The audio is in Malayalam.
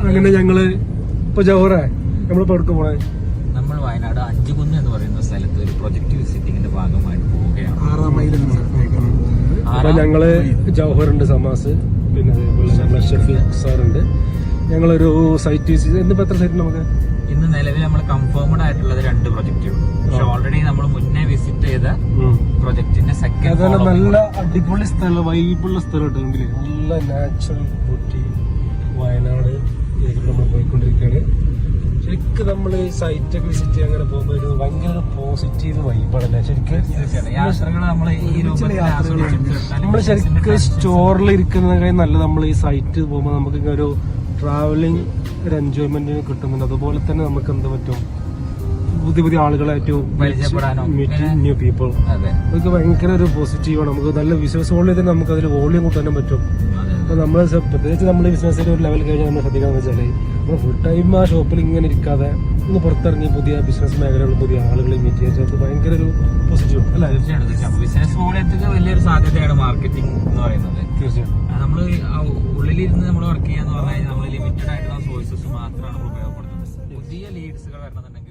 അങ്ങനെ ഞങ്ങള് ഇപ്പൊ ജൗഹറേ നമ്മളിപ്പോ എടുക്ക പോണേ, നമ്മൾ വയനാട് അഞ്ചുകുന്ന് എന്ന് പറയുന്ന സ്ഥലത്ത് ഒരു പ്രൊജക്ട് വിസിറ്റിംഗിന്റെ ഭാഗമായിട്ട് പോവുകയാണ്. 6 മൈൽ അപ്പൊ ഞങ്ങള് ജൗഹറുണ്ട്, സമാസ്, പിന്നെ അതേപോലെ ഷഫീഖ് സാറുണ്ട്. ഞങ്ങളൊരു സൈറ്റ് വിസിറ്റ്. ഇന്നിപ്പോ എത്ര സൈറ്റ് നമുക്ക്? ഇന്ന് നിലവിൽ നമ്മൾ കൺഫേംഡ് ആയിട്ടുള്ളത് 2 പ്രൊജക്റ്റുകൾ. പക്ഷെ ഓൾറെഡി നമ്മൾ മുന്നേ വിസിറ്റ് ചെയ്ത പ്രൊജക്ടിന്റെ സെക്കൻഡ്. നല്ല അടിപൊളി സ്ഥലം, വൈബുള്ള സ്ഥലം ഉണ്ടെങ്കിൽ നല്ല നാച്ചുറൽ ബ്യൂട്ടി വയനാട് നമ്മൾ പോയിക്കൊണ്ടിരിക്കുകയാണ്. ശരിക്കും നമ്മൾ സൈറ്റ് ഒക്കെ വിസിറ്റ് ചെയ്യാൻ അങ്ങനെ പോകുമ്പോൾ ഭയങ്കര പോസിറ്റീവ് വൈബാണല്ലേ ശരിക്കും. യാത്രകൾ നമ്മൾ ശരിക്കും സ്റ്റോറിൽ ഇരിക്കുന്നതിനേക്കാൾ നല്ല നമ്മൾ ഈ സൈറ്റ് പോകുമ്പോൾ നമുക്ക് ഒരു ട്രാവലിംഗ് ഒരു എൻജോയ്മെന്റ് കിട്ടുന്നുണ്ട്. അതുപോലെ തന്നെ നമുക്ക് എന്താ പറ്റും, പുതിയ പുതിയ ആളുകളായിട്ട് ന്യൂ പീപ്പിൾ, അതൊക്കെ ഭയങ്കര ഒരു പോസിറ്റീവാണ്. നമുക്ക് നല്ല ബിസിനസ് വോളിയം തന്നെ നമുക്ക് അതിൽ വോളിയം കൂട്ടാനും പറ്റും. അപ്പൊ നമ്മൾ പ്രത്യേകിച്ച് നമ്മൾ ബിസിനസ്സിൽ ഒരു ലെവൽ കഴിഞ്ഞാൽ നമ്മൾ ശ്രദ്ധിക്കാന്ന് വെച്ചാൽ നമ്മൾ ഫുൾ ടൈം ആ ഷോപ്പിൽ ഇങ്ങനെ ഇരിക്കാതെ ഒന്ന് പുറത്തിറങ്ങി പുതിയ ബിസിനസ് മേഖലകളിൽ പുതിയ ആളുകളെ മീറ്റ് ചെയ്യാൻ അത് ഭയങ്കര ഒരു പോസിറ്റീവ് അല്ല. തീർച്ചയായിട്ടും ബിസിനസ് വോളിയത്തിന് വലിയൊരു സാധ്യതയാണ് മാർക്കറ്റിംഗ് എന്ന് പറയുന്നത്. തീർച്ചയായിട്ടും നമ്മൾ ഉള്ളിലിരുന്ന് നമ്മൾ വർക്ക് ചെയ്യാന്ന് പറഞ്ഞാൽ നമ്മൾ ലിമിറ്റഡ് ആയിട്ടുള്ള സോഴ്സസ് മാത്രമാണ് ഉപയോഗപ്പെടുത്തുന്നത്. പുതിയ ലീഡ്സുകൾ വരണമെന്നുണ്ടെങ്കിൽ